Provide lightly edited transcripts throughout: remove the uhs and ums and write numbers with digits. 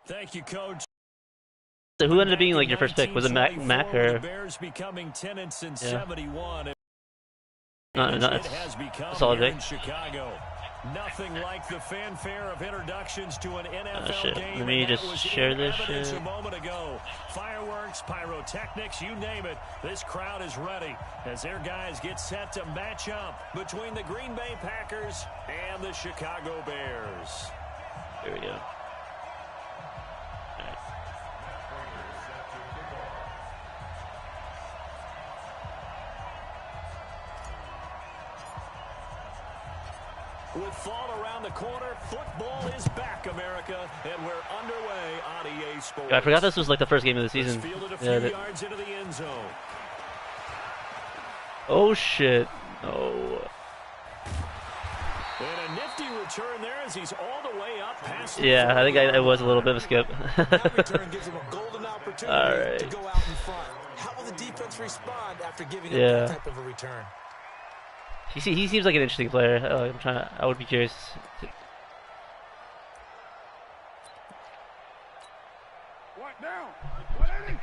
Thank you, Coach. So who ended up being like your first pick? Was it Mac or? Bears becoming 10 and since Yeah. 71. No, It has become solid here pick. in Chicago. Nothing like the fanfare of introductions to an NFL game. Let me and that just was share in this evidence shit. a moment ago. Fireworks, pyrotechnics, you name it. This crowd is ready as their guys get set to match up between the Green Bay Packers and the Chicago Bears. There we go. With fall around the corner, football is back, America, and we're underway on EA Sports. I forgot this was like the first game of the season. Fielded a few Yeah, yards into the end zone. oh shit! No. And a nifty return there as he's all the way up past. Yeah, I think I was a little bit of a skip. That return gives him a golden opportunity to Alright. go out in front. How will the defense respond after giving up Yeah. that type of a return? He seems like an interesting player. I would be curious. What down? What inning?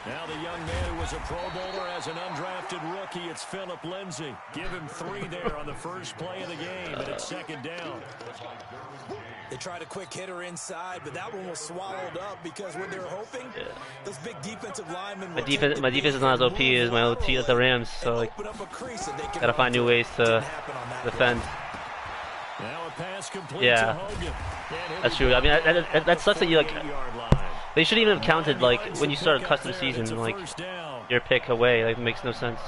Now the young man who was a Pro Bowler as an undrafted rookie, it's Phillip Lindsay. Give him 3 there on the first play of the game, and it's second down. They tried a quick hitter inside, but that one was swallowed up because what they were hoping, those big defensive linemen. My defense is not as OP as my OT at the Rams, so like, gotta find new ways to defend. Now a pass complete Yeah. to Hogan. That's true. I mean, that sucks that you like. They shouldn't even have counted like when you start a custom season, like your pick away. Like, it makes no sense.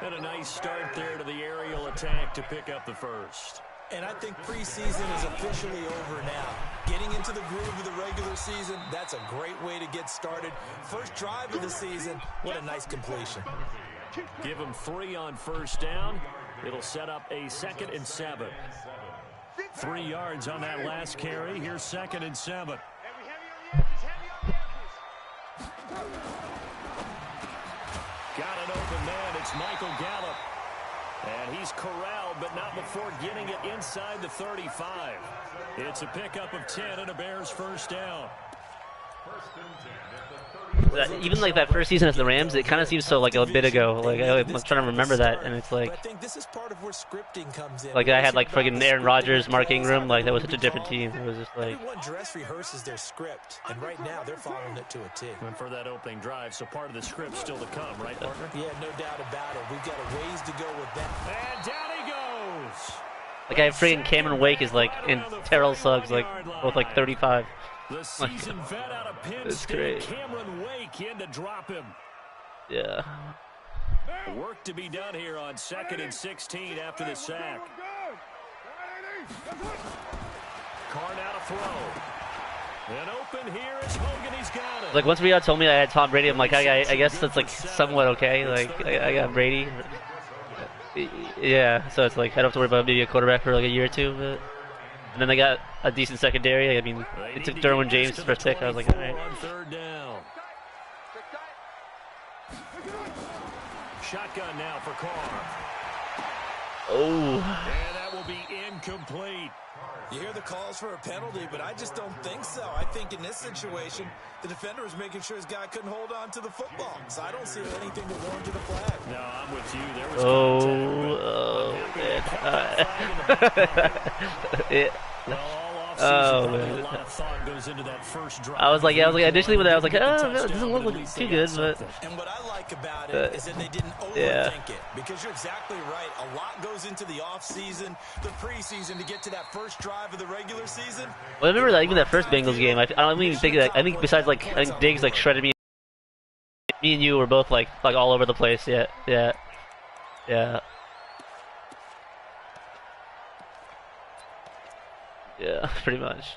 And a nice start there to the aerial attack to pick up the first. And I think preseason is officially over now. Getting into the groove of the regular season, that's a great way to get started. First drive of the season, what a nice completion. Give him 3 on first down. It'll set up a 2nd and 7. 3 yards on that last carry. Here's 2nd and 7. Got an open man. It's Michael Gallup. And he's corralled, but not before getting it inside the 35. It's a pickup of 10 and a Bears first down. Even like that first season as the Rams, it kind of seems so like a bit ago. Like I'm trying to remember that, and it's like, I think this is part of where scripting comes in. like I had like friggin' Aaron Rodgers, Mark Ingram, like that was such a different team. It was just like, Everyone dress rehearses their script, and right now they're following it to a T. And for that opening drive, so part of the script still to come, right, partner? Yeah, no doubt about it. We've got a ways to go with that. And down he goes. like I have friggin' Cameron Wake is like in Terrell Suggs, like both like 35. The seasoned vet out of Penn That's State, great. Cameron Wake in to drop him. Yeah. Work to be done here on 2nd and 16 after the sack. Carr now to throw. And open here is Hogan. He's got it. Like once Riyadh told me I had Tom Brady, I'm like, I guess that's like somewhat okay. Like I got Brady. Yeah, so it's like I don't have to worry about maybe a quarterback for like a year or two. But, and then they got a decent secondary. I mean, they took Derwin James first pick. I was like, all right. On 3rd down. Shotgun now for Carr. Oh. And that will be incomplete. You hear the calls for a penalty, but I just don't think so. I think in this situation, the defender was making sure his guy couldn't hold on to the football. So I don't see anything to warrant a flag. No, I'm with you. There was Yeah. Well, all Oh, offseason, man. a lot of thought goes into that first drive. I was like initially when I was like, oh, it doesn't look too good, but And what I like about it is that they didn't overthink yeah. it. Because you're exactly right. A lot goes into the offseason, the preseason to get to that first drive of the regular season. Well, I remember that even that first Bengals game. I don't even think that. I think besides like I think Diggs like shredded me. Me and you were both like all over the place. Yeah. Yeah, pretty much.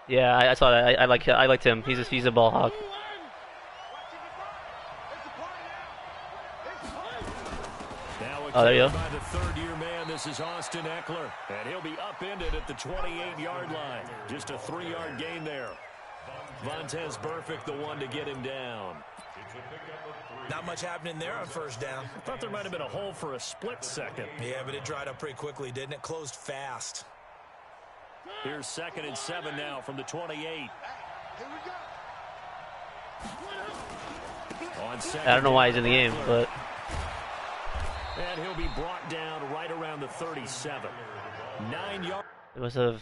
Yeah, I saw that. I liked him. He's a ball hawk. Now Oh, there you go. by the third-year man this is Austin Eckler, and he'll be upended at the 28-yard line. Just a 3-yard gain there. Vontaze Burfict, the one to get him down. Not much happening there on first down. I thought there might have been a hole for a split second. Yeah, but it dried up pretty quickly, didn't it? Closed fast. Here's 2nd and 7 now from the 28. I don't know why he's in the game, but... And he'll be brought down right around the 37. 9 yards. It was a...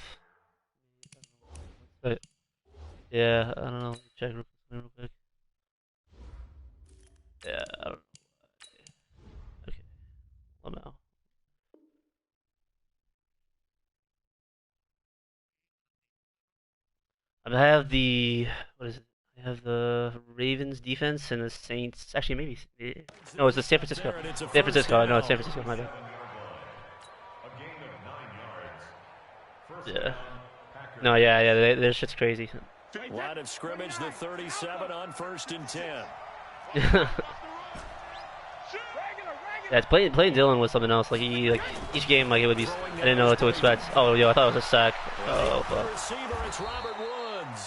Yeah, I don't know. Check real quick. Yeah, I don't know. Okay. Well, now. I have the... What is it? I have the Ravens defense and the Saints. Actually, maybe... No, it's the San Francisco. San Francisco. No, it's San Francisco. My bad. Yeah. No, yeah, their shit's crazy. Line of scrimmage, the 37 on 1st and 10. Yeah, it's playing Dylan was something else. Like each game, like it would be. I didn't know what to expect. Oh, yo, I thought it was a sack. Oh, fuck.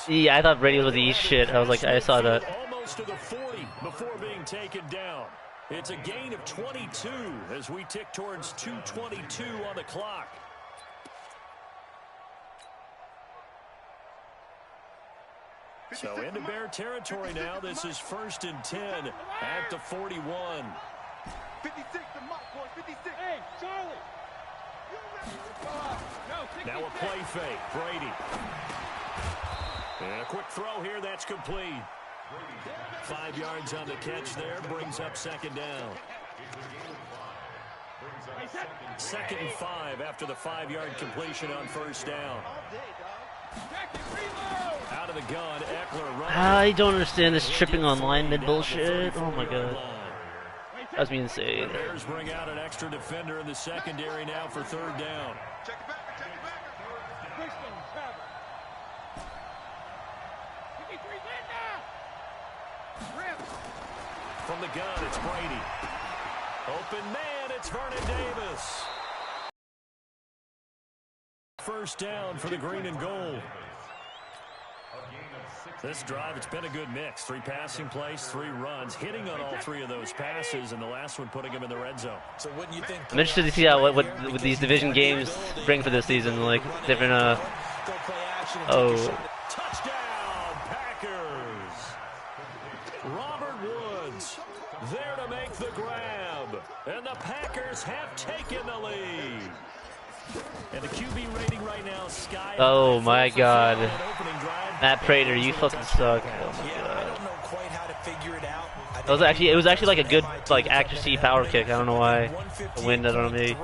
Yeah, I thought Brady was the shit. I was like, I saw that. Almost to the 40 before being taken down. It's a gain of 22 as we tick towards 2:22 on the clock. So into Bear territory now. This is 1st and 10 at the 41. 56 to Mike, boy, 56. Hey, Charlie. Now a play fake. Brady. And a quick throw here. That's complete. 5 yards on the catch there. Brings up 2nd down. 2nd and 5 after the 5-yard completion on 1st down. Out of the gun, Eckler running. I don't understand this tripping on lineman bullshit. Oh my god. That's me insane. The Bears bring out an extra defender in the secondary now for 3rd down. Check it back. From the gun, it's Brady. Open man, it's Vernon Davis. 1st down for the green and gold. This drive, it's been a good mix. 3 passing plays, 3 runs, hitting on all 3 of those passes, and the last one putting him in the red zone. So wouldn't you think? I'm interested to see how what these division games bring for this season. Like different. Touchdown, Packers! Robert Woods there to make the grab, and the Packers have taken the lead. And the QB rating right now, sky. Oh my god. Matt Prater, you fucking suck. Oh my god. I don't know quite how to figure it out. It was actually like a good accuracy power kick. I don't know why. The wind on me.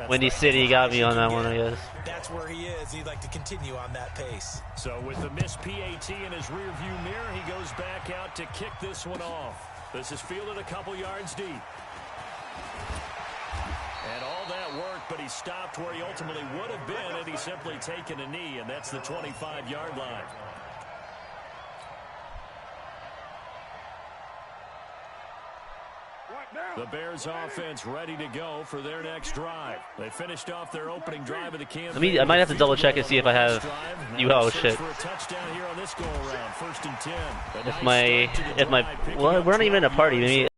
Windy City got me on that one, I guess. That's where he is. He'd like to continue on that pace. So with the missed PAT in his rearview mirror, he goes back out to kick this one off. This is fielded a couple yards deep. And all that worked, but he stopped where he ultimately would have been had he simply taken a knee, and that's the 25-yard line. The Bears offense ready to go for their next drive. They finished off their opening drive of the campaign. I might have to double check and see if I have oh shit. Well, we're not even in a party. Maybe.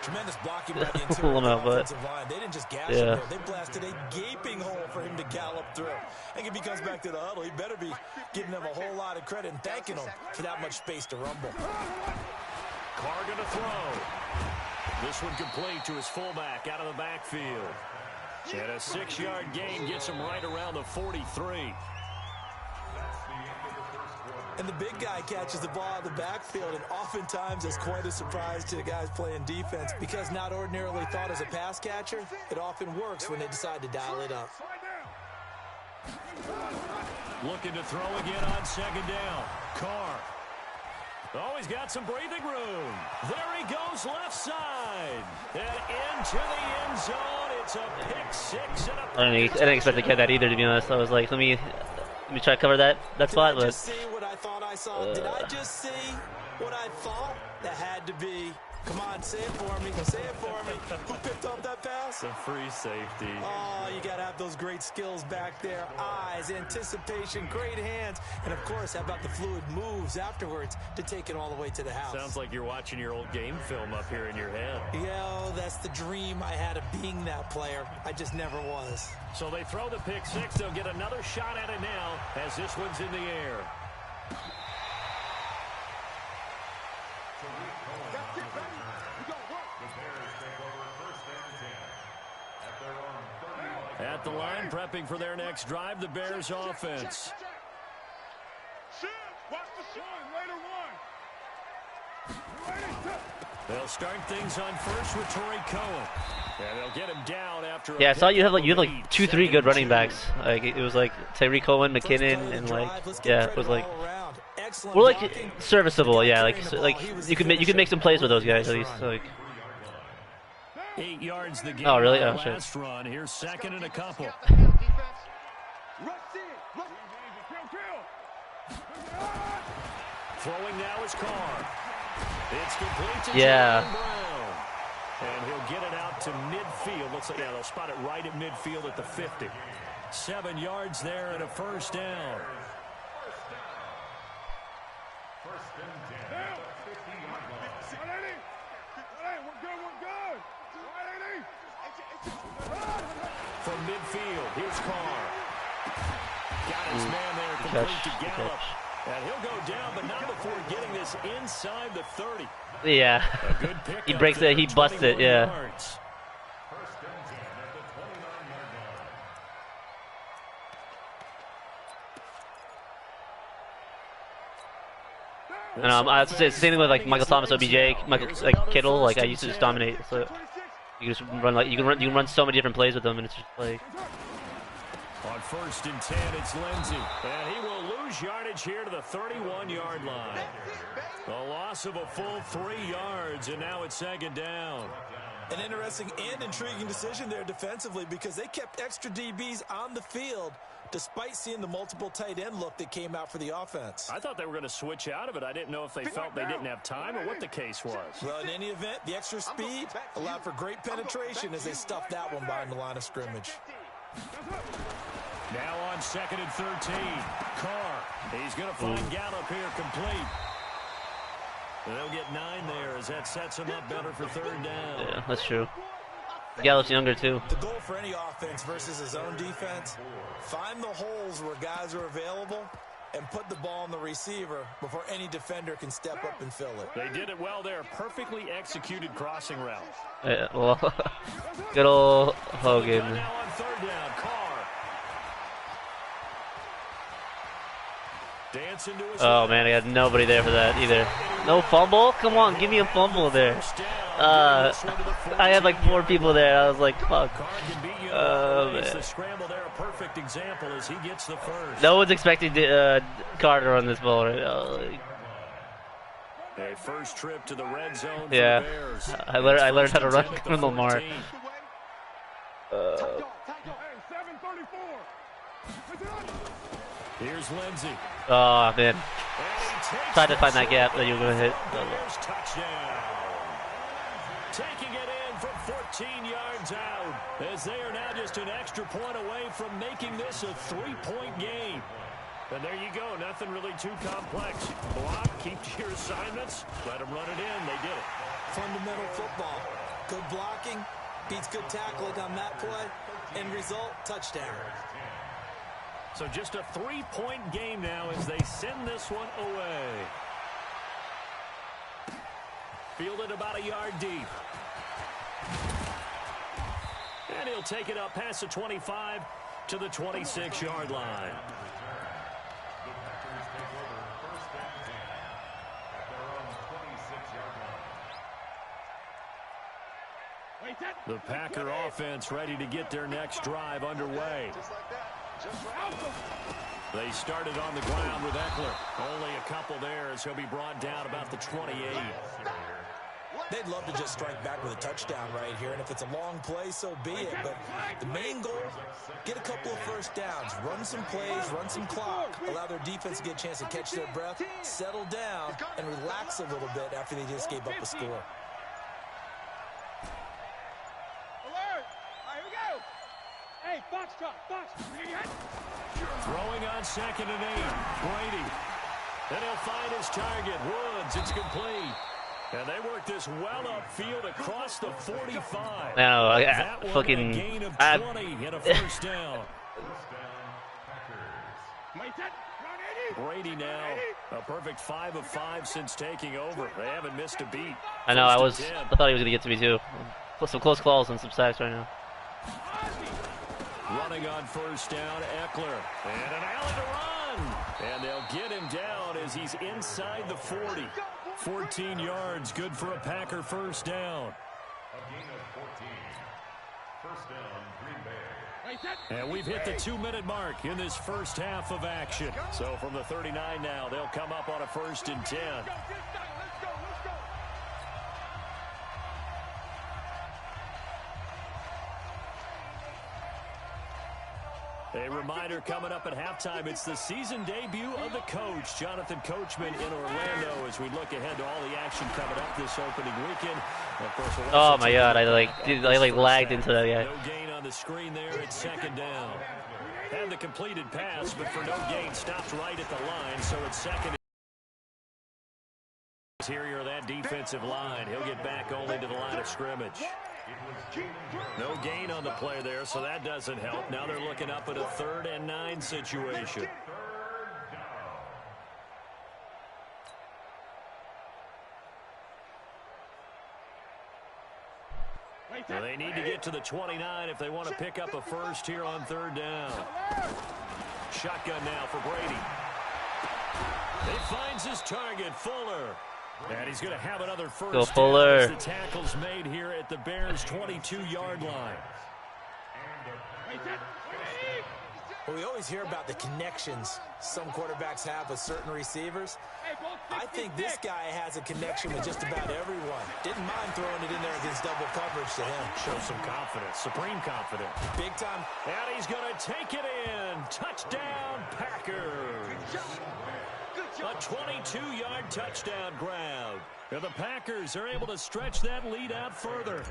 Tremendous blocking by the interior offensive line. They didn't just gash him, they blasted a gaping hole for him to gallop through. I think if he comes back to the huddle, he better be giving them a whole lot of credit and thanking them for that much space to rumble. Carr gonna throw. This one complete to his fullback out of the backfield. And a 6-yard gain gets him right around the 43. And the big guy catches the ball out of the backfield, and oftentimes is quite a surprise to the guys playing defense because not ordinarily thought as a pass catcher, it often works when they decide to dial it up. Looking to throw again on 2nd down. Carr. Oh, he's got some breathing room. There he goes left side. And into the end zone. It's a pick 6. And I didn't expect to get that either, to be honest. I was like, let me try to cover that spot. Did I just see what I thought I saw? Did I just see what I thought that had to be. Come on, say it for me. Say it for me. Who picked up that pass? The free safety. Oh, you got to have those great skills back there. Eyes, anticipation, great hands. And, of course, how about the fluid moves afterwards to take it all the way to the house? Sounds like you're watching your old game film up here in your head. Yeah, that's the dream I had of being that player. I just never was. So they throw the pick six. They'll get another shot at it now as this one's in the air. At the line, prepping for their next drive, the Bears offense. They'll start things on first with Torrey Cohen. And they'll get him down after Yeah, I saw you have like 2-3 good running backs. Like it was like Tyreek Cohen, McKinnon, and like yeah, it was like we're like serviceable. Yeah, like you could make some plays with those guys at least. Like 8 yards the game. Oh really? Oh shit. Last run. Here's second and a couple. Throwing now is Carr. It's complete to John Brown. And he'll get it out to midfield. Looks like they'll spot it right at midfield at the 50. 7 yards there and a first down. From midfield, here's Carr. Got his man there, complete to Gallup. And he'll go down, but not before getting this inside the 30. Yeah. He breaks it, he busts it, yeah. Yards. And I was to say it's the same thing with like Michael Thomas, OBJ, like Kittle. Like I used to just dominate. So you just run like you can run so many different plays with them, and it's just like. On first and 10, it's Lindsey, and he will lose yardage here to the 31-yard line. A loss of a full 3 yards, and now it's second down. An interesting and intriguing decision there defensively because they kept extra DBs on the field despite seeing the multiple tight end look that came out for the offense. I thought they were going to switch out of it. I didn't know if they felt they didn't have time or what the case was. Well, in any event, the extra speed allowed for great penetration as they stuffed that one behind the line of scrimmage. Now on second and 13, Carr. He's going to find Gallup here complete. They'll get 9 there as that sets him up better for third down. Yeah, that's true. Gallup's younger too. The goal for any offense versus his own defense, find the holes where guys are available and put the ball on the receiver before any defender can step up and fill it. They did it well there. Perfectly executed crossing route. Yeah, well, good old Hogan. Now on third down, Carr. Dancing to his Oh man, I got nobody there for that either. No fumble? Come on, give me a fumble there. I had like 4 people there. I was like, fuck. Man. The scramble there, a perfect example as he gets the first. No one's expecting Carr to run this ball right now. Like, a first trip to the red zone for yeah, the Bears. I learned how to run from Lamar. Here's Lindsey. Oh man, tried to find that gap that you were gonna hit. Bears touchdown. Taking it in from 14 yards out as they are now just an extra point away from making this a 3-point game. And there you go, nothing really too complex. Block, keep to your assignments, let them run it in. They did it. Fundamental football. Good blocking beats good tackling on that play. End result, touchdown. So just a 3-point game now as they send this one away. Fielded about a yard deep. And he'll take it up past the 25 to the 26-yard line. The Packer offense ready to get their next drive underway. They started on the ground with Eckler. Only a couple there as he'll be brought down about the 28. They'd love to just strike back with a touchdown right here, and if it's a long play, so be it. But the main goal, get a couple of first downs, run some plays, run some clock, allow their defense to get a chance to catch their breath, settle down, and relax relax a little bit after they just gave up a score. Alert! All right, here we go. Hey, box drop, box. Throwing on 2nd and 8. Brady. Then he'll find his target. Woods. It's complete. And they work this well upfield across the 45. No, That one fucking. a gain of 20 and a first down. Brady now a perfect 5 of 5 since taking over. They haven't missed a beat. I know. I First and 10. thought he was gonna get to me too. Put some close calls and some sacks right now. Running on first down, Eckler. And an Allen to run. And they'll get him down as he's inside the 40. 14 yards, good for a Packer first down. A gain of 14. First down, Green Bay. And we've hit the 2-minute mark in this first half of action. So from the 39 now, they'll come up on a 1st and 10. Let's go. A reminder coming up at halftime, it's the season debut of the coach, Jonathan Coachman in Orlando, as we look ahead to all the action coming up this opening weekend. Of course, Oh my God! I lagged into that guy. No gain on the screen there. It's 2nd down. Had the completed pass, but for no gain, stopped right at the line. So it's 2nd. Interior of that defensive line. He'll get back only to the line of scrimmage. No gain on the play there, so that doesn't help. Now they're looking up at a 3rd and 9 situation. Well, they need to get to the 29 if they want to pick up a first here on 3rd down. Shotgun now for Brady. He finds his target, Fuller. And he's going to have another first Go Fuller. down as the tackle's made here at the Bears' 22-yard line. Well, we always hear about the connections some quarterbacks have with certain receivers. I think this guy has a connection with just about everyone. Didn't mind throwing it in there against double coverage to him. Shows some confidence, supreme confidence. Big time. And he's going to take it in. Touchdown, Packers. A 22-yard touchdown grab. And the Packers are able to stretch that lead out further.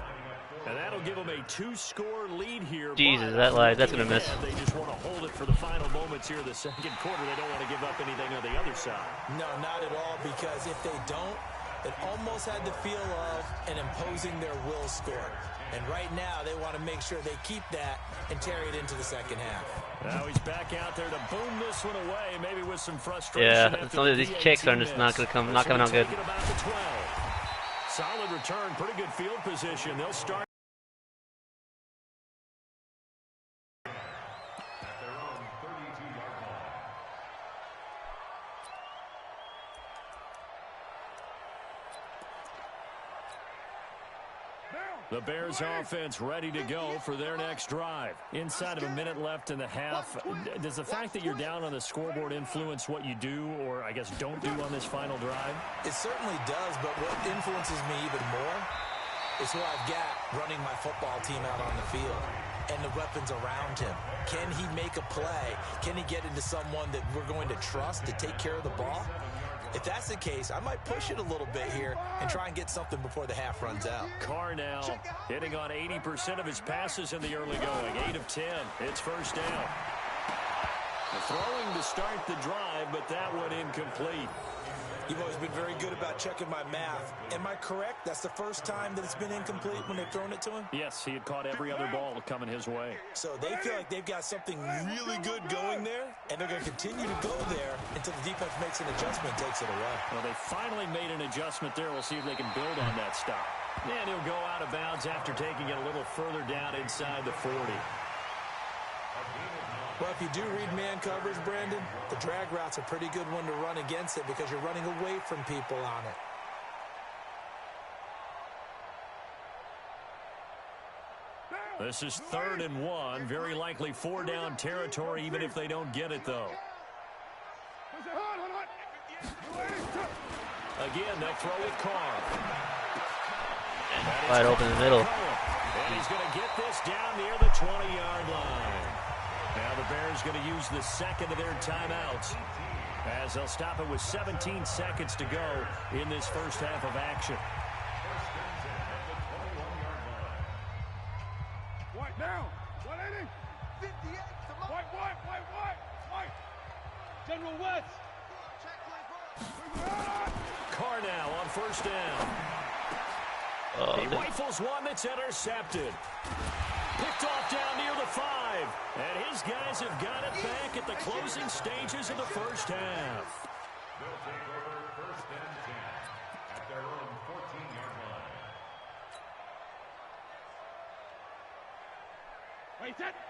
And that'll give them a 2-score lead here. Jesus, that line, that's going to miss. They just want to hold it for the final moments here of the 2nd quarter. They don't want to give up anything on the other side. No, not at all, because if they don't, it almost had the feel of an imposing their will score. And right now, they want to make sure they keep that and carry it into the 2nd half. Now he's back out there to boom this one away, maybe with some frustration. Yeah, some of these kicks are just not coming out good. About the 12. Solid return, pretty good field position. They'll start. The Bears offense ready to go for their next drive. Inside of a minute left in the half. Does the fact that you're down on the scoreboard influence what you do, or I guess don't do on this final drive? It certainly does, but what influences me even more is who I've got running my football team out on the field and the weapons around him. Can he make a play? Can he get into someone that we're going to trust to take care of the ball? If that's the case, I might push it a little bit here and try and get something before the half runs out. Carr now hitting on 80% of his passes in the early going. 8 of 10. It's first down. Throwing to start the drive, but that one incomplete. You've always been very good about checking my math. Am I correct? That's the first time that it's been incomplete when they've thrown it to him? Yes, he had caught every other ball coming his way. So they feel like they've got something really good going there, and they're going to continue to go there until the defense makes an adjustment and takes it away. Well, they finally made an adjustment there. We'll see if they can build on that stop. And he'll go out of bounds after taking it a little further down inside the 40. Well, if you do read man coverage, Brandon, the drag route's a pretty good one to run against it because you're running away from people on it. This is 3rd and 1. Very likely 4-down territory, even if they don't get it, though. Again, they'll throw it Carr. Wide open in the middle. And he's going to get this down near the 20-yard line. Now the Bears going to use the second of their timeouts as they'll stop it with 17 seconds to go in this first half of action. White down. What inning? 58. White. General West. Carnell on first down. He rifles one that's intercepted. Picked off down near the 5. And his guys have got it back at the closing stages of the first half. They'll take over first and 10 at their own 14-yard line.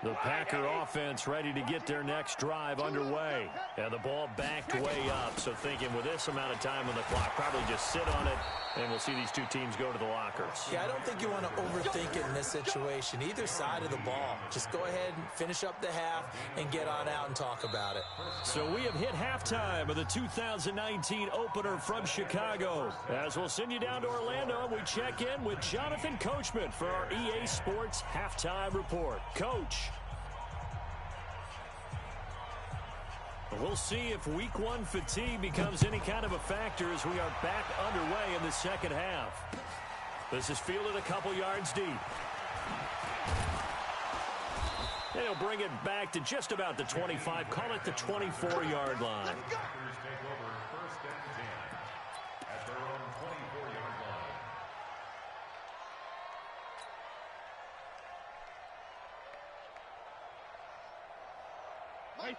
The Packer offense ready to get their next drive underway. And the ball backed way up. So thinking with this amount of time on the clock, probably just sit on it, and we'll see these two teams go to the lockers. Yeah, I don't think you want to overthink it in this situation. Either side of the ball. Just go ahead and finish up the half and get on out and talk about it. So we have hit halftime of the 2019 opener from Chicago. As we'll send you down to Orlando, and we check in with Jonathan Coachman for our EA Sports Halftime Report. Coach. We'll see if week 1 fatigue becomes any kind of a factor as we are back underway in the second half. This is fielded a couple yards deep. And he'll bring it back to just about the 25, call it the 24-yard line. Packers take over first and 10 at their own 24-yard line.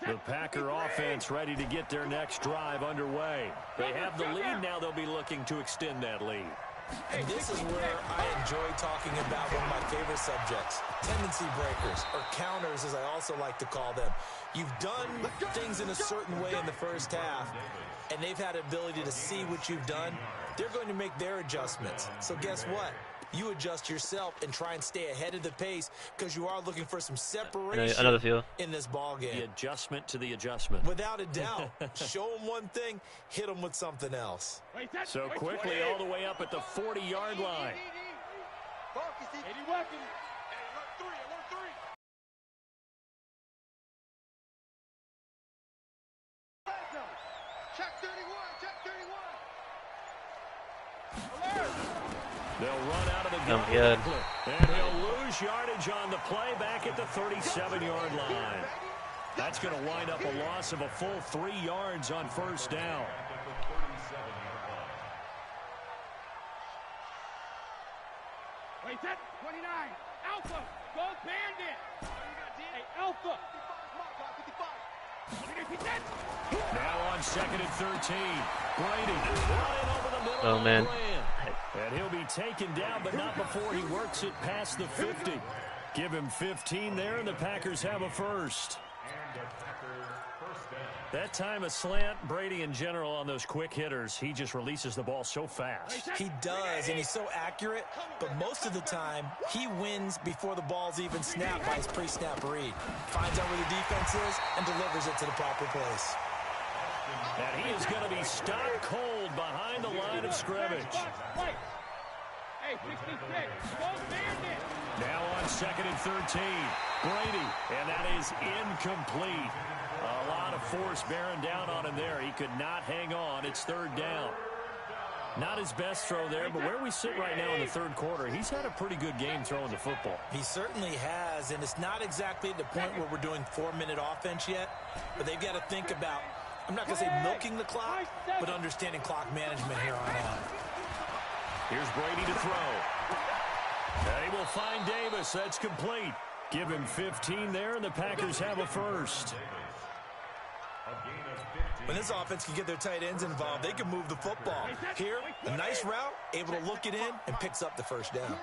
The Packer offense ready to get their next drive underway. They have the lead. Now they'll be looking to extend that lead. And this is where I enjoy talking about one of my favorite subjects, tendency breakers, or counters as I also like to call them. You've done things in a certain way in the first half, and they've had the ability to see what you've done. They're going to make their adjustments. So guess what? You adjust yourself and try and stay ahead of the pace because you are looking for some separation in this ball game. The adjustment to the adjustment. Without a doubt. Show them one thing, hit them with something else. So quickly all the way up at the 40-yard line. They'll run out of the gun. And he'll lose yardage on the play back at the 37-yard line. That's going to wind up a loss of a full 3 yards on first down. Wait, that 29. Alpha. Go Bandit. Hey, Alpha. Now on second and 13. Brady running over the middle. Oh, man. And he'll be taken down, but not before he works it past the 50. Give him 15 there, and the Packers have a first. That time a slant, Brady in general on those quick hitters, he just releases the ball so fast. He does, and he's so accurate, but most of the time, he wins before the ball's even snapped by his pre-snap read. Finds out where the defense is and delivers it to the proper place. And he is going to be stopped cold behind the line of scrimmage. Hey, 66. Go Bandit. Now on second and 13. Brady, and that is incomplete. A lot of force bearing down on him there. He could not hang on. It's third down. Not his best throw there, but where we sit right now in the third quarter, he's had a pretty good game throwing the football. He certainly has, and it's not exactly at the point where we're doing 4-minute offense yet, but they've got to think about, I'm not going to say milking the clock, but understanding clock management here on out. Here's Brady to throw. And he will find Davis. That's complete. Give him 15 there, and the Packers have a first. When this offense can get their tight ends involved, they can move the football. Here, a nice route, able to look it in, and picks up the first down.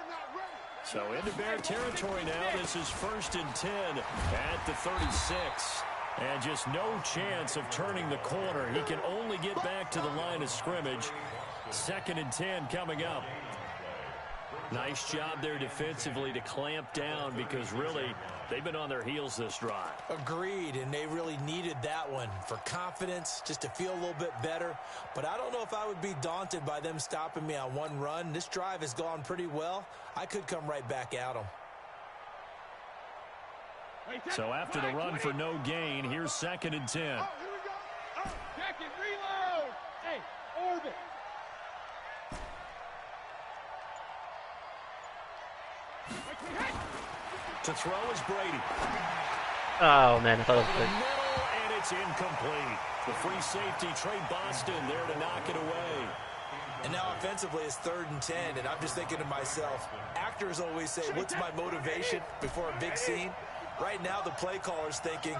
So into Bear territory now. This is first and 10 at the 36. And just no chance of turning the corner. He can only get back to the line of scrimmage. Second and 10 coming up. Nice job there defensively to clamp down because really they've been on their heels this drive. Agreed, and they really needed that one for confidence, just to feel a little bit better. But I don't know if I would be daunted by them stopping me on one run. This drive has gone pretty well. I could come right back at them. So after the run for no gain, here's second and 10. Orbit. To throw is Brady. Oh man, I thought it was The good. middle, and it's incomplete. The free safety, Trey Boston, there to knock it away. And now offensively it's 3rd and 10, and I'm just thinking to myself, actors always say, what's my motivation before a big scene? Right now the play caller's thinking,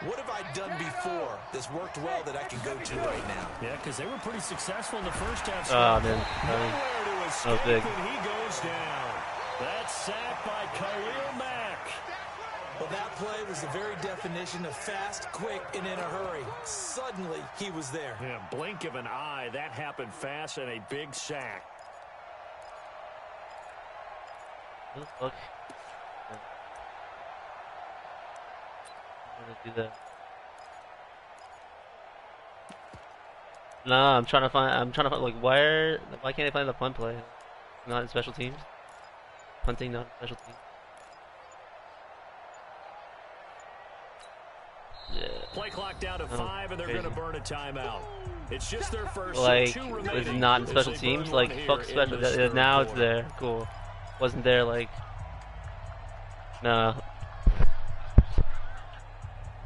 what have I done before that's worked well that I can go to right now? Yeah, because they were pretty successful in the first half. Oh man, Nowhere to that was escape, big. and he goes down. That's sacked by Khalil Mack. Well, that play was the very definition of fast, quick, and in a hurry. Suddenly, he was there. Yeah, blink of an eye. That happened fast and a big sack. Look. I'm gonna do that. Nah, I'm trying to find like why can't I find the punt play? Not in special teams. Punting, not in special teams. Yeah. Play clock down to 5, and they're crazy. going to burn a timeout. It's just their first. Like, two was remaining not in as special they teams? burn one Like, here fuck in special. this third Now it's quarter. there. Cool. Wasn't there, like. Nah.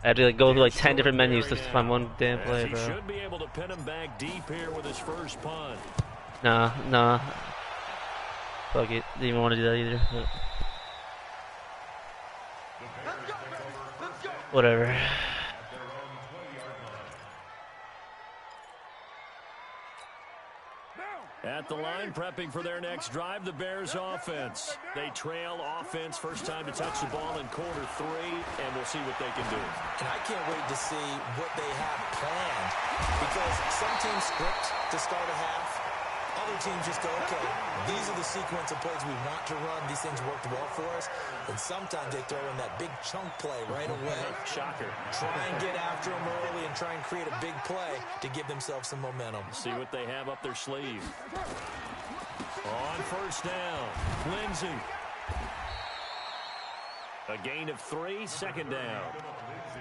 I had to like, go through like 10 different menus to find one damn play, He bro. should be able to pin him back deep here with his first punt. Nah. Fuck it. Didn't even want to do that either. But whatever. At the line, prepping for their next drive, the Bears offense. They trail offense, first time to touch the ball in quarter 3, and we'll see what they can do. And I can't wait to see what they have planned. Because some teams script to start a half. Other teams just go, okay, these are the sequence of plays we want to run. These things worked well for us. And sometimes they throw in that big chunk play right away. Shocker. Try and get after them early and try and create a big play to give themselves some momentum. See what they have up their sleeve. On first down, Lindsey. A gain of 3, second down.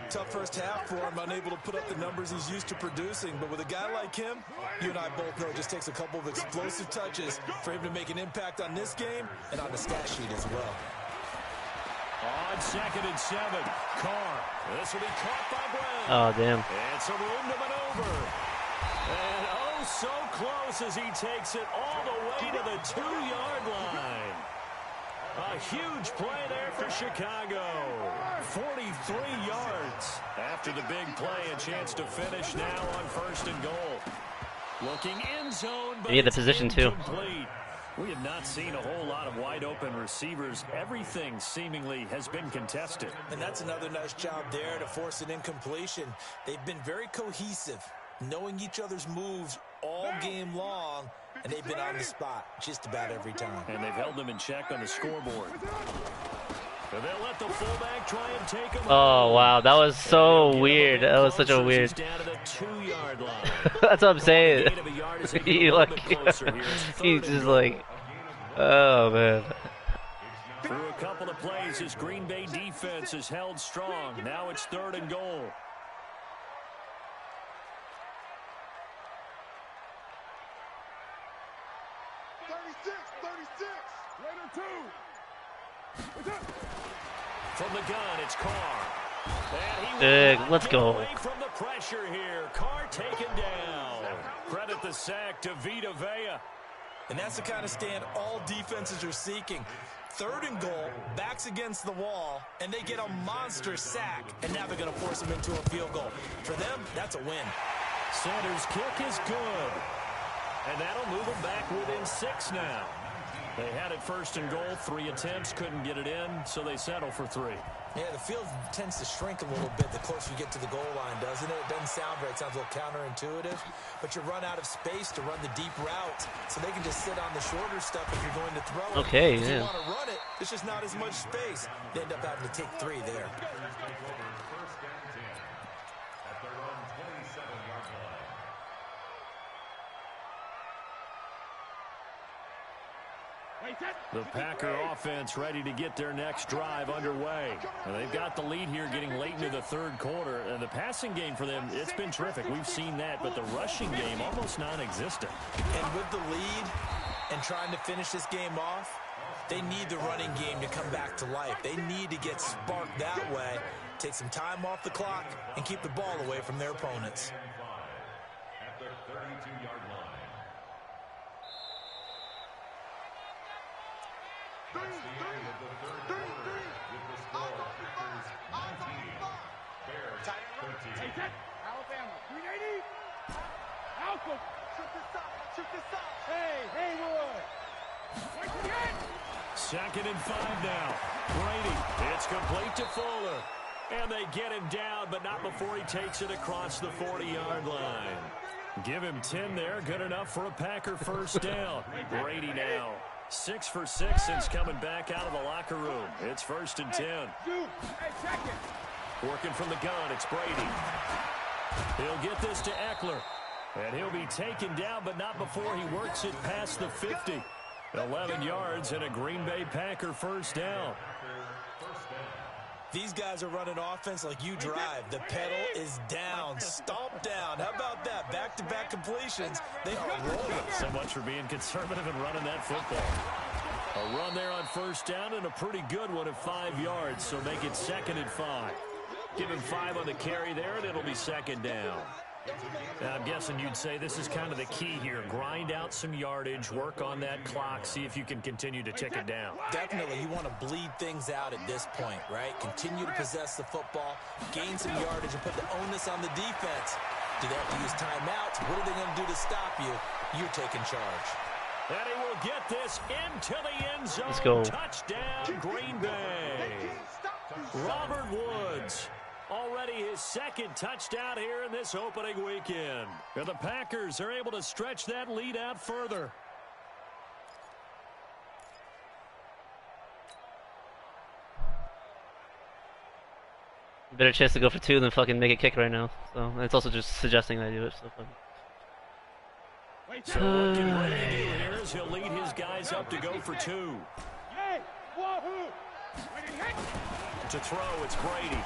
Tough first half for him, unable to put up the numbers he's used to producing. But with a guy like him, you and I both know it just takes a couple of explosive touches for him to make an impact on this game and on the stat sheet as well. On 2nd and 7, Carr. This will be caught by Brown. Oh, damn. And some room to maneuver. And oh, so close as he takes it all the way to the 2-yard line. A huge play there for Chicago. 43 yards after the big play. A chance to finish now on 1st and goal. Looking end zone, but He had the it's position, too. incomplete. We have not seen a whole lot of wide open receivers. Everything seemingly has been contested. And that's another nice job there to force an incompletion. They've been very cohesive, knowing each other's moves all game long, and they've been on the spot just about every time. And they've held them in check on the scoreboard. And they'll let the fullback try and take him. Oh, wow. That was so weird. That was such a weird. Down to the 2-yard line. That's what I'm saying. Gain of a yard as they get a He little like, bit closer here. It's 3rd he's and just goal. like, oh man. Through a couple of plays, this Green Bay defense is held strong. Now it's 3rd and goal. From the gun, it's Carr. And he will Let's get go. away from the pressure here. Carr taken down. Credit the sack to Vita Vea. And that's the kind of stand all defenses are seeking. 3rd and goal, backs against the wall, and they get a monster sack, and now they're going to force them into a field goal. For them, that's a win. Sanders' kick is good. And that'll move them back within 6 now. They had it 1st and goal, 3 attempts, couldn't get it in, so they settle for 3. Yeah, the field tends to shrink a little bit the closer you get to the goal line, doesn't it? It doesn't sound right. It sounds a little counterintuitive. But you run out of space to run the deep route, so they can just sit on the shorter stuff if you're going to throw it. Okay, if yeah. you want to run it, there's just not as much space. They end up having to take 3 there. First down 10 at their own 27-yard line. The Packer offense ready to get their next drive underway. And they've got the lead here getting late into the third quarter. And the passing game for them, it's been terrific. We've seen that, but the rushing game almost non-existent. And with the lead and trying to finish this game off, they need the running game to come back to life. They need to get sparked that way, take some time off the clock, and keep the ball away from their opponents. At the 32-yard line. That's the end of the third quarter with the score Packers 19, Bears 13. Alabama, 380. Alpha. Shoot this up. Hey, Haywood. Right to the end. 2nd and 5 now. Brady, it's complete to Fuller. And they get him down, but not before he takes it across the 40-yard line. Give him 10 there, good enough for a Packer first down. Brady now 6 for 6 since coming back out of the locker room. It's 1st and 10. Hey, second. Working from the gun, it's Brady. He'll get this to Eckler. And he'll be taken down, but not before he works it past the 50. 11 yards and a Green Bay Packer first down. These guys are running offense like you drive. The pedal is down, stomp down. How about that? Back-to-back completions. They are rolling. So much for being conservative and running that football. A run there on first down and a pretty good one at 5 yards, so make it 2nd and 5. Give him 5 on the carry there, and it'll be 2nd down. Now, I'm guessing you'd say this is kind of the key here. Grind out some yardage, work on that clock, see if you can continue to tick it down. Definitely, you want to bleed things out at this point, right? Continue to possess the football, gain some yardage, and put the onus on the defense. Do they have to use timeouts? What are they going to do to stop you? You're taking charge. And he will get this into the end zone. Let's go. Touchdown, Green Bay. Robert Woods. Already his 2nd touchdown here in this opening weekend. And the Packers are able to stretch that lead out further. Better chance to go for 2 than fucking make a kick right now. So and it's also just suggesting I do it. So what can Brady do here is he'll lead his guys up to go for 2. To throw, it's Brady.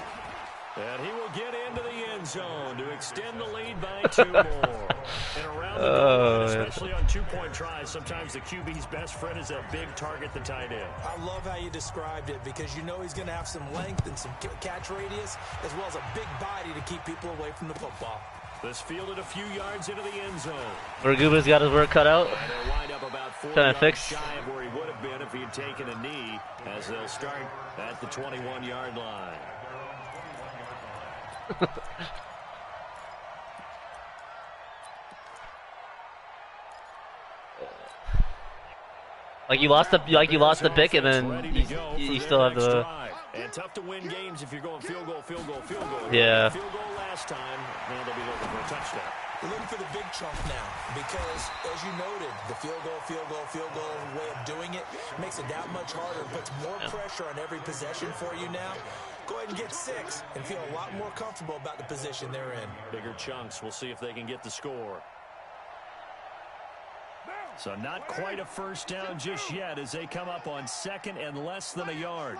And he will get into the end zone to extend the lead by 2 more. And around the goal line, especially on 2-point tries, sometimes the QB's best friend is a big target, the tight end. I love how you described it because you know he's going to have some length and some catch radius as well as a big body to keep people away from the football. This fielded a few yards into the end zone. Verguba's got his work cut out. And they'll wind up about 4 Trying to yards fix. shy of where he would have been if he had taken a knee, as they'll start at the 21-yard line. Like you lost the pick, and then you still have the. And tough to win games if you're going field goal. Yeah. Field goal last time. Now they'll be looking for a touchdown. We're looking for the big chunk now because, as you noted, the field goal way of doing it makes it that much harder and puts more pressure on every possession for you now. Go ahead and get 6 and feel a lot more comfortable about the position they're in. Bigger chunks. We'll see if they can get the score. So not quite a first down just yet as they come up on 2nd and less than a yard.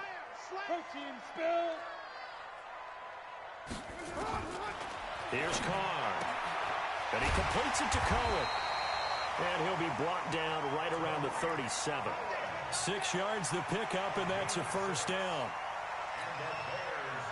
Here's Carr. And he completes it to Cohen. And he'll be brought down right around the 37. 6 yards the pickup, and that's a first down.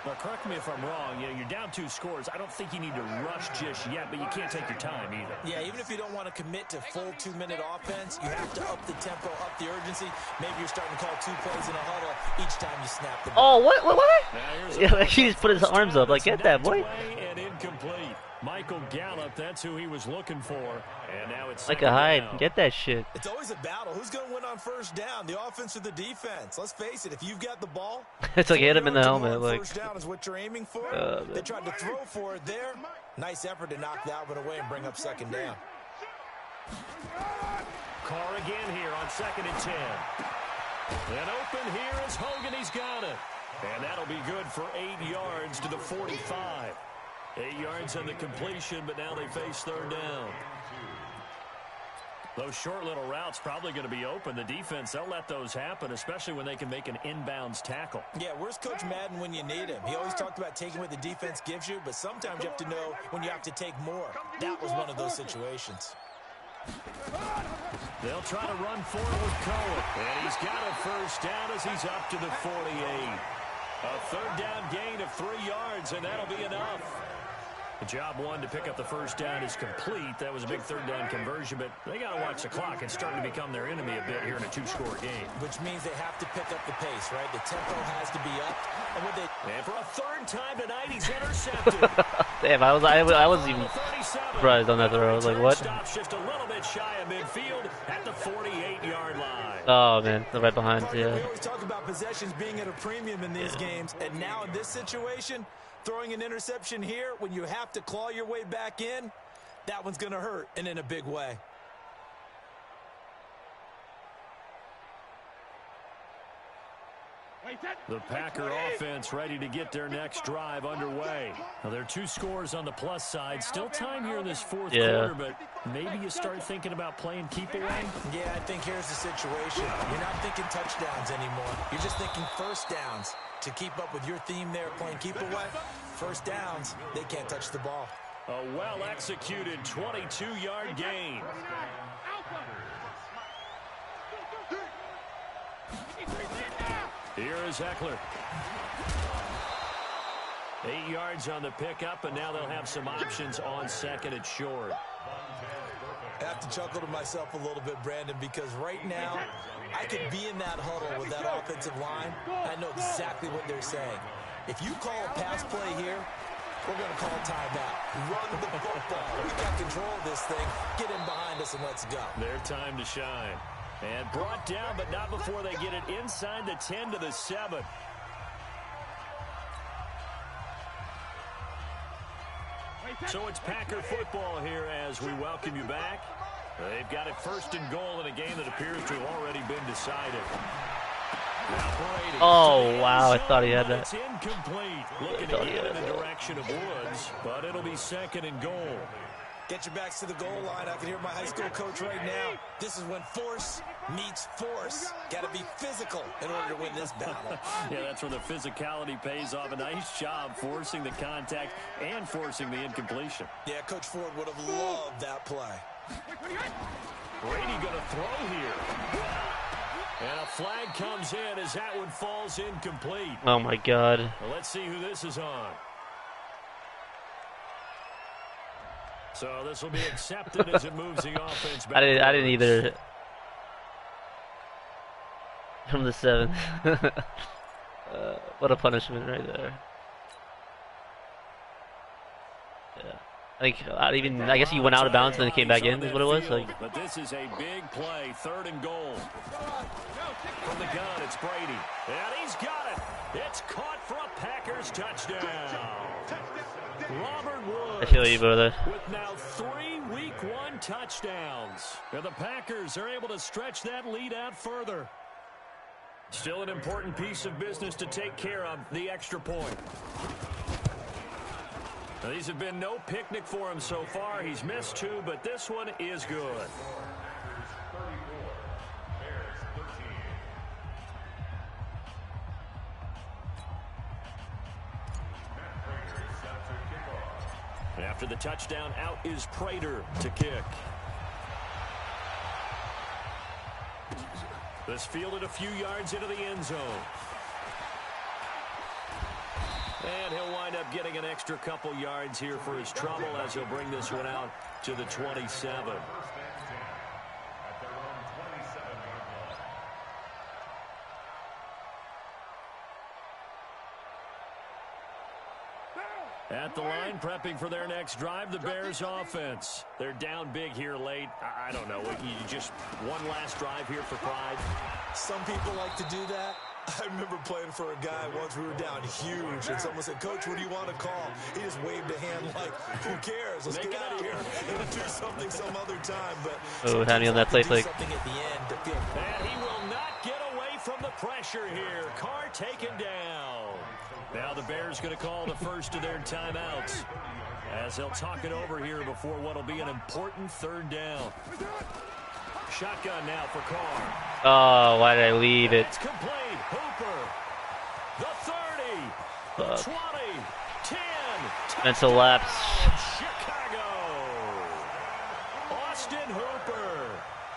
Now, correct me if I'm wrong. You're down 2 scores. I don't think you need to rush just yet, but you can't take your time either. Yeah, even if you don't want to commit to full 2-minute offense, you have to up the tempo, up the urgency. Maybe you're starting to call 2 plays in a huddle each time you snap the ball. Oh, what? Yeah, he just put his arms up. Like, get that, boy. And incomplete. Michael Gallup, that's who he was looking for. And now it's like a hide. Get that shit. It's always a battle. Who's going to win on first down, the offense or the defense? Let's face it, if you've got the ball, it's like hit him in the helmet. Like first down is what you're aiming for. They tried to throw for it there. Nice effort to knock that one away and bring up 2nd down. Carr again here on 2nd and 10. And open here is Hogan. He's got it. And that'll be good for 8 yards to the 45. 8 yards on the completion, but now they face 3rd down. Those short little routes probably going to be open. The defense, they'll let those happen, especially when they can make an inbounds tackle. Yeah, where's Coach Madden when you need him? He always talked about taking what the defense gives you, but sometimes you have to know when you have to take more. That was one of those situations. They'll try to run forward with Cohen. And he's got a first down as he's up to the 48. A third down gain of 3 yards, and that'll be enough. The job one to pick up the first down is complete. That was a big third down conversion, but they got to watch the clock. It's starting to become their enemy a bit here in a 2-score game. Which means they have to pick up the pace, right? The tempo has to be up. And for a third time tonight, he's intercepted. Damn, I wasn't even surprised on that throw. I was like, what? Stop shift a little bit shy of midfield at the 48-yard line. Oh, man, they're right behind, yeah. We always talk about possessions being at a premium in these games, and now in this situation, throwing an interception here when you have to claw your way back in, that one's going to hurt, and in a big way. The Packer offense ready to get their next drive underway. Now, there are 2 scores on the plus side. Still time here in this fourth quarter, but maybe you start thinking about playing keep away? Yeah, I think here's the situation. You're not thinking touchdowns anymore. You're just thinking first downs. To keep up with your theme there, playing keep away, first downs, they can't touch the ball. A well-executed 22-yard gain. Here is Eckler. 8 yards on the pickup, and now they'll have some options on second and short. I have to chuckle to myself a little bit, Brandon, because right now I could be in that huddle with that offensive line. I know exactly what they're saying. If you call a pass play here, we're going to call timeout. Run the football. We got control of this thing. Get in behind us and let's go. Their time to shine. And brought down, but not before they get it inside the 10 to the 7. So it's Packer football here as we welcome you back. They've got it first and goal in a game that appears to have already been decided. Oh, wow, I thought he had that. It's incomplete. Looking to get in the direction of Woods, but it'll be second and goal. Get your backs to the goal line. I can hear my high school coach right now. This is when force meets force. Got to be physical in order to win this battle. Yeah, that's where the physicality pays off. A nice job forcing the contact and forcing the incompletion. Yeah, Coach Ford would have loved that play. Brady going to throw here. And a flag comes in as that one falls incomplete. Oh, my God. Well, let's see who this is on. So this will be accepted as it moves the offense back. I didn't either. From the 7th. What a punishment right there. Yeah. I guess he went out of bounds and then came back in is what it was. Like. But this is a big play, third and goal. From the gun, it's Brady. And he's got it. It's caught for a Packers touchdown. Robert Woods. I feel you, brother. With now 3 Week 1 touchdowns. And the Packers are able to stretch that lead out further. Still an important piece of business to take care of, the extra point. Now, these have been no picnic for him so far. He's missed 2, but this one is good. After the touchdown, out is Prater to kick. This fielded a few yards into the end zone. And he'll wind up getting an extra couple yards here for his trouble as he'll bring this one out to the 27. At the line, prepping for their next drive, the Bears offense. They're down big here late. I don't know. You just one last drive here for pride. Some people like to do that. I remember playing for a guy once. We were down huge, and someone said, "Coach, what do you want to call?" He just waved a hand like, "Who cares? Let's get out of here and do something some other time." But had me on that play flick. Something at the end to feel. And he will not get away from the pressure here. Carr taken down. Now the Bears going to call the first of their timeouts as they'll talk it over here before what will be an important third down. Shotgun now for Carr. Oh, why did I leave it? It's complete. Hooper. The 30. The 20. 10. Mental lapse. Chicago. Austin Hooper.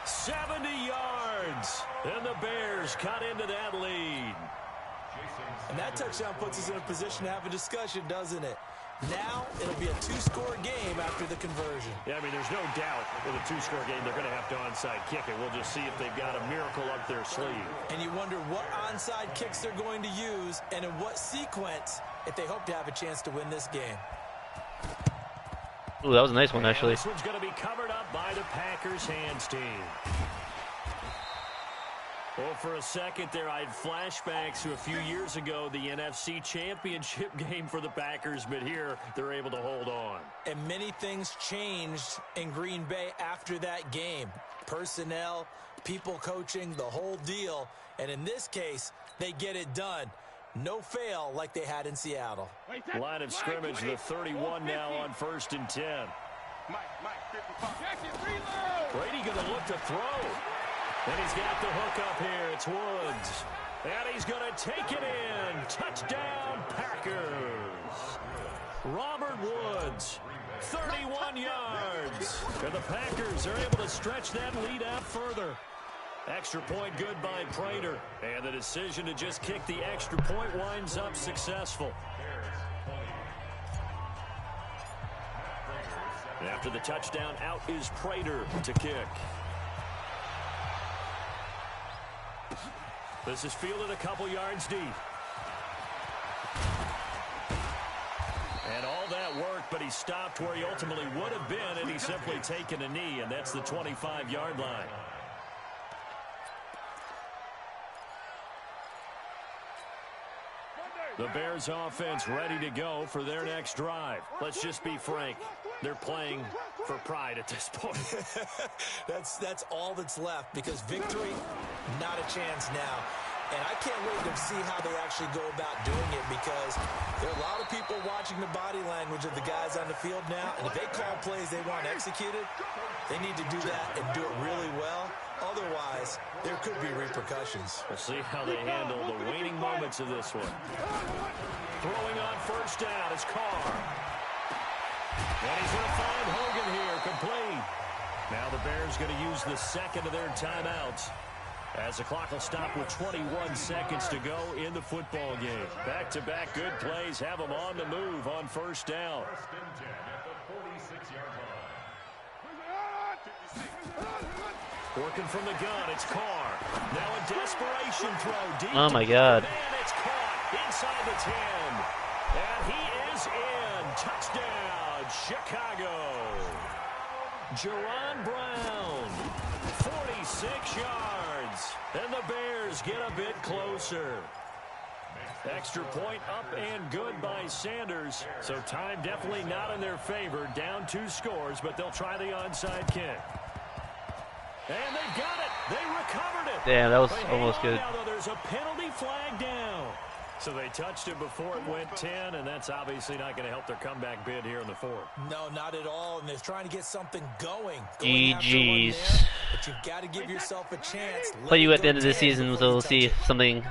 70 yards. And the Bears cut into that lead. And that touchdown puts us in a position to have a discussion, doesn't it? Now, it'll be a two-score game after the conversion. Yeah, I mean, there's no doubt with a two-score game, they're going to have to onside kick it. We'll just see if they've got a miracle up their sleeve. And you wonder what onside kicks they're going to use and in what sequence if they hope to have a chance to win this game. Ooh, that was a nice one, actually. This one's going to be covered up by the Packers hands team. Well, for a second there, I had flashbacks to a few years ago, the NFC Championship game for the Packers, but here they're able to hold on. And many things changed in Green Bay after that game. Personnel, people coaching, the whole deal. And in this case, they get it done. No fail like they had in Seattle. Line of scrimmage, the 31 now on 1st and 10. Brady going to look to throw. And he's got the hook up here. It's Woods. And he's going to take it in. Touchdown, Packers. Robert Woods, 31 yards. And the Packers are able to stretch that lead out further. Extra point good by Prater. And the decision to just kick the extra point winds up successful. After the touchdown, out is Prater to kick. This is fielded a couple yards deep. And all that work, but he stopped where he ultimately would have been, and he's simply taken a knee, and that's the 25-yard line. The Bears offense ready to go for their next drive. Let's just be frank. They're playing for pride at this point. That's all that's left, because victory, not a chance now. And I can't wait to see how they actually go about doing it, because there are a lot of people watching the body language of the guys on the field now, and if they call plays they want executed, they need to do that and do it really well. Otherwise, there could be repercussions. We'll see how they handle the waning moments of this one. Throwing on 1st down is Carr. And he's going to find Hogan here, complete. Now the Bears going to use the second of their timeouts, as the clock will stop with 21 seconds to go in the football game. Back-to-back good plays have them on the move on 1st down. Working from the gun, it's Carr. Now a desperation throw deep. Oh my God. And it's caught inside the 10. And he is in. Touchdown, Chicago. Jaron Brown, 46 yards. And the Bears get a bit closer. Extra point up and good by Sanders. So time definitely not in their favor. Down 2 scores, but they'll try the onside kick. And they got it. They recovered it. Damn, that was almost good. Now, though, there's a penalty flag down. So they touched it before it went 10, and that's obviously not going to help their comeback bid here in the 4th. No, not at all, and they're trying to get something going. GG's. But you've got to give yourself a chance. Play you at the end of the season, so we'll see something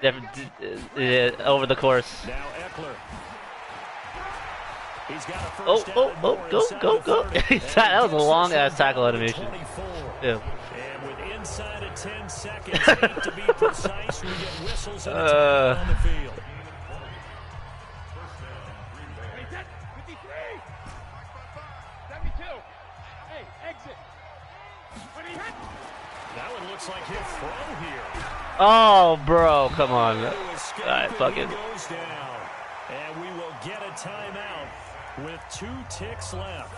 over the course. Now Eckler. He's got a first Go. That was a long-ass tackle animation. Yeah. And with inside of 10 seconds, 8 to be precise, we get whistles and a time on the field. 53. 72. Hey, exit. That one looks like he'll throw here. Oh, bro, come on. All right, fuck it. Goes down, and we will get a timeout with 2 ticks left.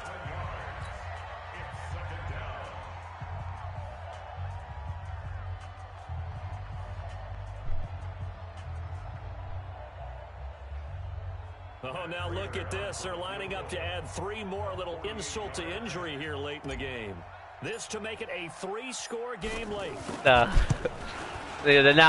Oh, now look at this. They're lining up to add 3 more, little insult to injury here late in the game. This to make it a 3-score game late. Now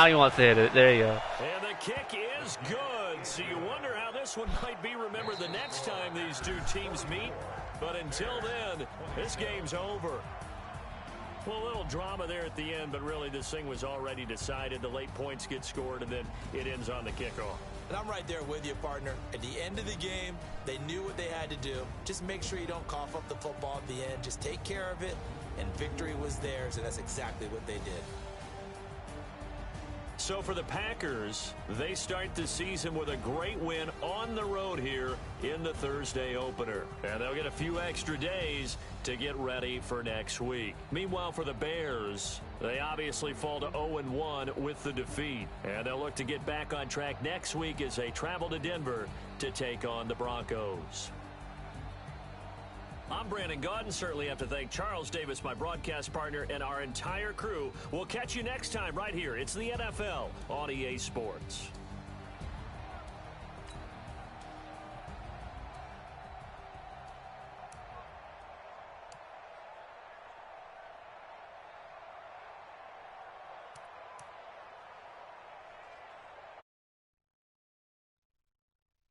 he wants to hit it. There you go. And the kick is good. So you wonder how this one might be remembered the next time these 2 teams meet. But until then, this game's over. Well, a little drama there at the end, but really this thing was already decided. The late points get scored, and then it ends on the kickoff. And I'm right there with you, partner. At the end of the game, they knew what they had to do. Just make sure you don't cough up the football at the end. Just take care of it, and victory was theirs, and that's exactly what they did. So for the Packers, they start the season with a great win on the road here in the Thursday opener. And they'll get a few extra days to get ready for next week. Meanwhile, for the Bears, they obviously fall to 0-1 with the defeat. And they'll look to get back on track next week as they travel to Denver to take on the Broncos. I'm Brandon Gaudin. Certainly have to thank Charles Davis, my broadcast partner, and our entire crew. We'll catch you next time right here. It's the NFL on EA Sports.